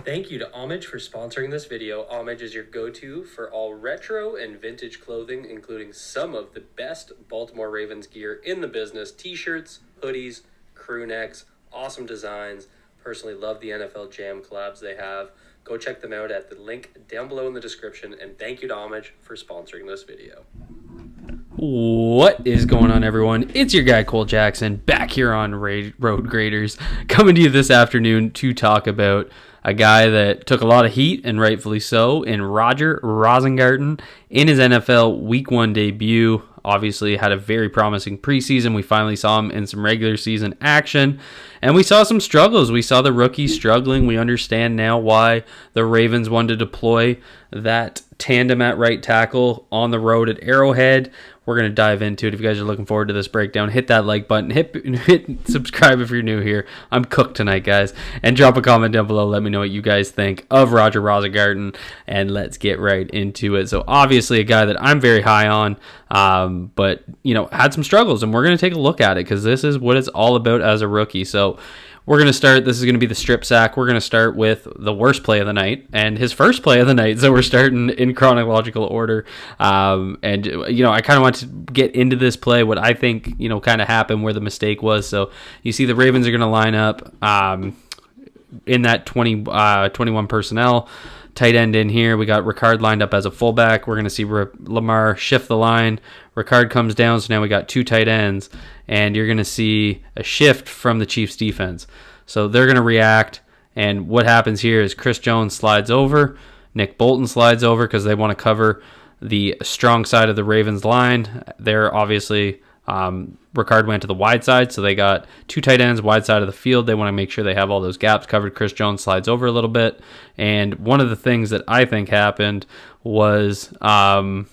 Thank you to Homage for sponsoring this video. Homage is your go-to for all retro and vintage clothing, including some of the best Baltimore Ravens gear in the business. T-shirts, hoodies, crew necks, awesome designs. Personally love the NFL Jam collabs they have. Go check them out at the link down below in the description. And thank you to Homage for sponsoring this video. What is going on, everyone? It's your guy Cole Jackson back here on Road Graders, coming to you this afternoon to talk about a guy that took a lot of heat, and rightfully so, in Roger Rosengarten in his NFL Week 1 debut. Obviously had a very promising preseason. We finally saw him in some regular season action, and we saw some struggles. We saw the rookie struggling. We understand now why the Ravens wanted to deploy that tandem at right tackle on the road at Arrowhead. We're going to dive into it. If you guys are looking forward to this breakdown, hit that like button, hit subscribe if you're new here. I'm cooked tonight, guys. And drop a comment down below. Let me know what you guys think of Roger Rosengarten, and let's get right into it. So obviously a guy that I'm very high on, but had some struggles, and we're going to take a look at it because this is what it's all about as a rookie. So we're going to start. This is going to be the strip sack. We're going to start with the worst play of the night and his first play of the night. So we're starting in chronological order. I kind of want to get into this play, what I think, kind of happened, where the mistake was. So you see the Ravens are going to line up in that 21 personnel. Tight end in here. We got Ricard lined up as a fullback. We're going to see Lamar shift the line. Ricard comes down, so now we got two tight ends, and you're going to see a shift from the Chiefs defense. So they're going to react, and what happens here is Chris Jones slides over, Nick Bolton slides over because they want to cover the strong side of the Ravens line. They're obviously, Ricard went to the wide side, so they got two tight ends wide side of the field. They want to make sure they have all those gaps covered. Chris Jones slides over a little bit, and one of the things that I think happened was I'm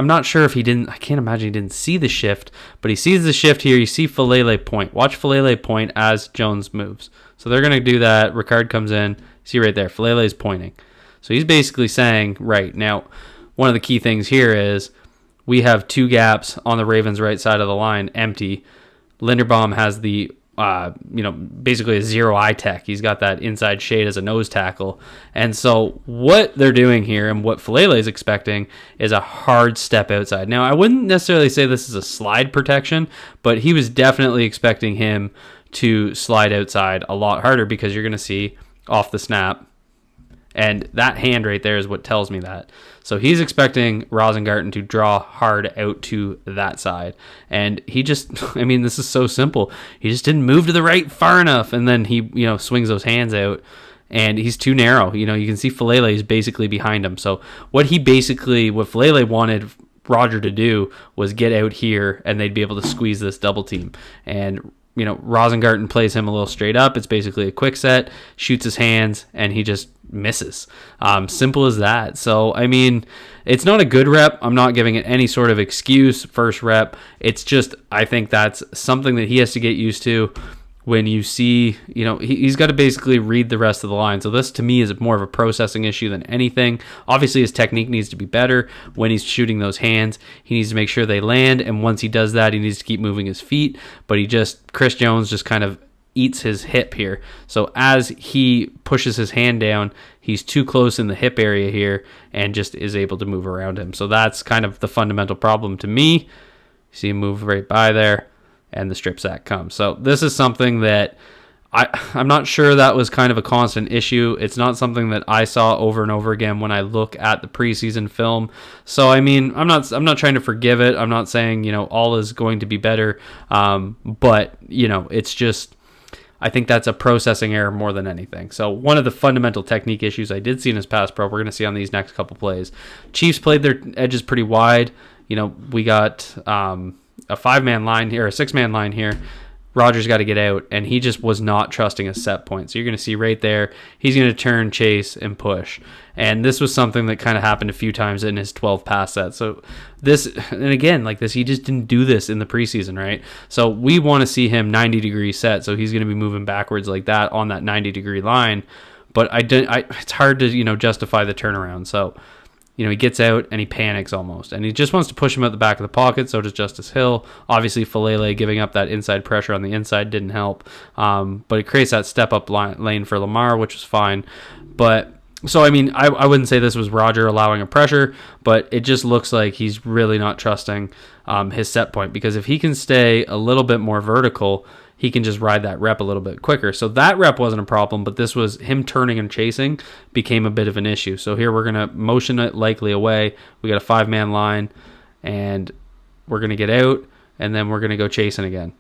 not sure if I can't imagine he didn't see the shift, but he sees the shift here. You see Falele point. Watch Falele point as Jones moves. So they're going to do that. Ricard comes in. See right there, Falele is pointing. So he's basically saying, right, now, one of the key things here is we have two gaps on the Ravens' right side of the line empty. Linderbaum has the basically a zero eye tech. He's got that inside shade as a nose tackle. And so what they're doing here and what Falele is expecting is a hard step outside. Now, I wouldn't necessarily say this is a slide protection, but he was definitely expecting him to slide outside a lot harder because you're going to see off the snap. And that hand right there is what tells me that. So he's expecting Rosengarten to draw hard out to that side. And he just, this is so simple. He just didn't move to the right far enough. And then he, swings those hands out. And he's too narrow. You can see Falele is basically behind him. So what Falele wanted Roger to do was get out here and they'd be able to squeeze this double team. And Rosengarten plays him a little straight up. It's basically a quick set, shoots his hands, and he just misses. Simple as that. So, it's not a good rep. I'm not giving it any sort of excuse, first rep. It's just, I think that's something that he has to get used to. When you see, he's got to basically read the rest of the line. So this, to me, is more of a processing issue than anything. Obviously, his technique needs to be better when he's shooting those hands. He needs to make sure they land, and once he does that, he needs to keep moving his feet. But Chris Jones just kind of eats his hip here. So as he pushes his hand down, he's too close in the hip area here and just is able to move around him. So that's kind of the fundamental problem to me. You see him move right by there, and the strip sack comes. So this is something that I'm not sure that was kind of a constant issue. It's not something that I saw over and over again when I look at the preseason film. So I'm not trying to forgive it. I'm not saying all is going to be better. But it's just, I think that's a processing error more than anything. So one of the fundamental technique issues I did see in his pass pro, we're going to see on these next couple plays. Chiefs played their edges pretty wide. We got a 5-man line here, a 6-man line here. Rodgers got to get out, and he just was not trusting a set point. So you're going to see right there, he's going to turn, chase, and push. And this was something that kind of happened a few times in his 12 pass set. So this, and again, like this, he just didn't do this in the preseason, right? So we want to see him 90-degree set, so he's going to be moving backwards like that on that 90-degree line. But it's hard to, justify the turnaround. So he gets out and he panics almost. And he just wants to push him out the back of the pocket. So does Justice Hill. Obviously, Falele giving up that inside pressure on the inside didn't help. But it creates that step-up lane for Lamar, which was fine. But, so, I mean, I wouldn't say this was Roger allowing a pressure, but it just looks like he's really not trusting his set point. Because if he can stay a little bit more vertical, he can just ride that rep a little bit quicker. So that rep wasn't a problem, but this was him turning and chasing became a bit of an issue. So here we're going to motion it likely away. We got a 5-man line, and we're going to get out, and then we're going to go chasing again.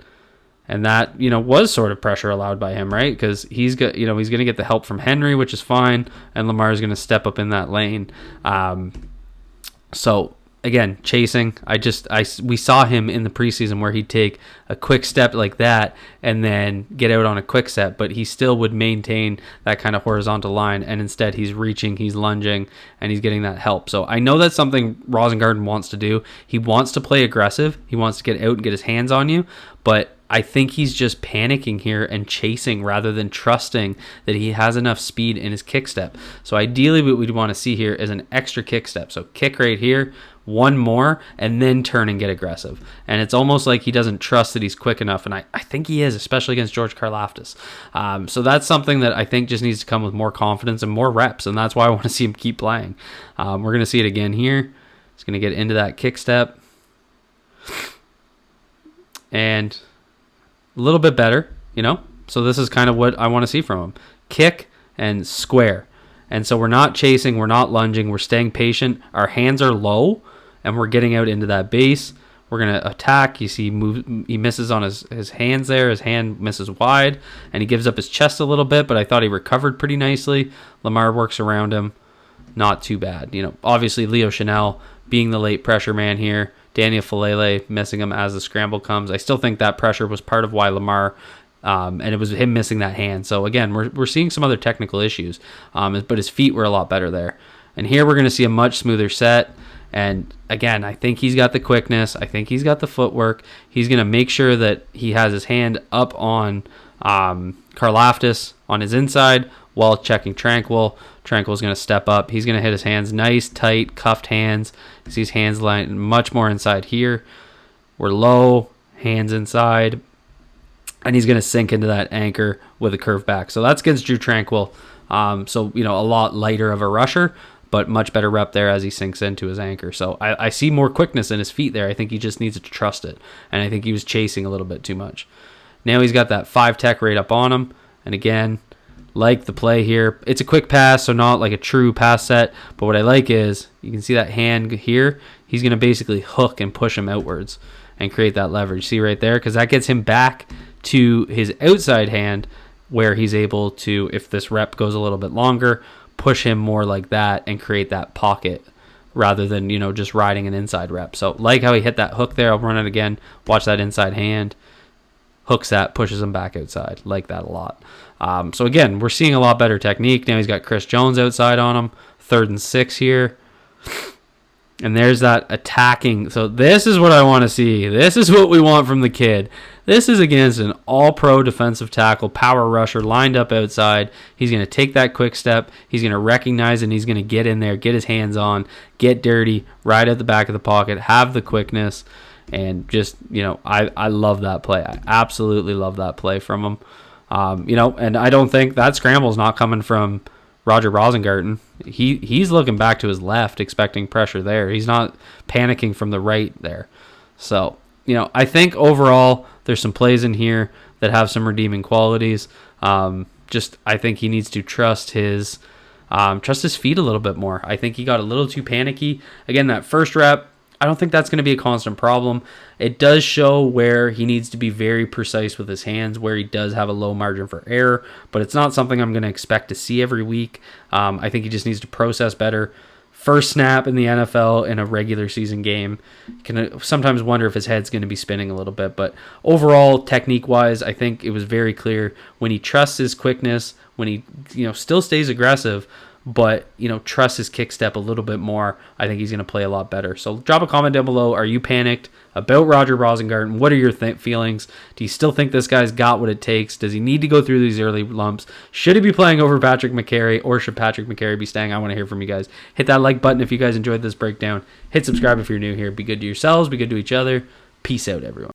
And that, was sort of pressure allowed by him, right? Because he's going to get the help from Henry, which is fine, and Lamar's going to step up in that lane. So again, chasing. We saw him in the preseason where he'd take a quick step like that and then get out on a quick step, but he still would maintain that kind of horizontal line, and instead he's reaching, he's lunging, and he's getting that help. So I know that's something Rosengarten wants to do. He wants to play aggressive. He wants to get out and get his hands on you, but I think he's just panicking here and chasing rather than trusting that he has enough speed in his kick step. So ideally what we'd want to see here is an extra kick step. So kick right here, one more, and then turn and get aggressive. And it's almost like he doesn't trust that he's quick enough, and I think he is, especially against George Karlaftis. So that's something that I think just needs to come with more confidence and more reps, and that's why I want to see him keep playing. We're going to see it again here. He's going to get into that kick step. And a little bit better, So this is kind of what I want to see from him. Kick and square. And so we're not chasing, we're not lunging, we're staying patient. Our hands are low, and we're getting out into that base. We're going to attack. You see he misses on his hands there. His hand misses wide, and he gives up his chest a little bit, but I thought he recovered pretty nicely. Lamar works around him. Not too bad. Obviously Leo Chanel being the late pressure man here. Daniel Falele missing him as the scramble comes. I still think that pressure was part of why Lamar, and it was him missing that hand. So again, we're seeing some other technical issues, but his feet were a lot better there. And here we're going to see a much smoother set. And again, I think he's got the quickness. I think he's got the footwork. He's going to make sure that he has his hand up on Karlaftis on his inside while checking Tranquil. Tranquil's going to step up. He's going to hit his hands nice, tight, cuffed hands. See his hands lying much more inside here. We're low, hands inside. And he's going to sink into that anchor with a curve back. So that's against Drew Tranquil. So, a lot lighter of a rusher, but much better rep there as he sinks into his anchor. So I see more quickness in his feet there. I think he just needs to trust it. And I think he was chasing a little bit too much. Now he's got that 5 tech right up on him. And again, like the play here, it's a quick pass, so not like a true pass set. But what I like is you can see that hand here. He's going to basically hook and push him outwards and create that leverage. See right there? Because that gets him back to his outside hand where he's able to, if this rep goes a little bit longer, push him more like that and create that pocket rather than, just riding an inside rep. So like how he hit that hook there. I'll run it again. Watch that inside hand. Hooks that, pushes him back outside. Like that a lot. So again, we're seeing a lot better technique. Now he's got Chris Jones outside on him. 3rd and 6 here. And there's that attacking. So this is what I want to see. This is what we want from the kid. This is against an all-pro defensive tackle, power rusher, lined up outside. He's going to take that quick step. He's going to recognize and he's going to get in there, get his hands on, get dirty, ride at the back of the pocket, have the quickness. And just, I love that play. I absolutely love that play from him. And I don't think that scramble is not coming from Roger Rosengarten. He's looking back to his left, expecting pressure there. He's not panicking from the right there. So, I think overall there's some plays in here that have some redeeming qualities. I think he needs to trust his feet a little bit more. I think he got a little too panicky. Again, that first rep, I don't think that's going to be a constant problem. It does show where he needs to be very precise with his hands, where he does have a low margin for error, but it's not something I'm going to expect to see every week. I think he just needs to process better. First snap in the NFL in a regular season game. You can sometimes wonder if his head's going to be spinning a little bit, but overall, technique-wise, I think it was very clear when he trusts his quickness, when he still stays aggressive, but, trust his kick step a little bit more. I think he's going to play a lot better. So drop a comment down below. Are you panicked about Roger Rosengarten? What are your feelings? Do you still think this guy's got what it takes? Does he need to go through these early lumps? Should he be playing over Patrick McCary, or should Patrick McCary be staying? I want to hear from you guys. Hit that like button if you guys enjoyed this breakdown. Hit subscribe if you're new here. Be good to yourselves. Be good to each other. Peace out, everyone.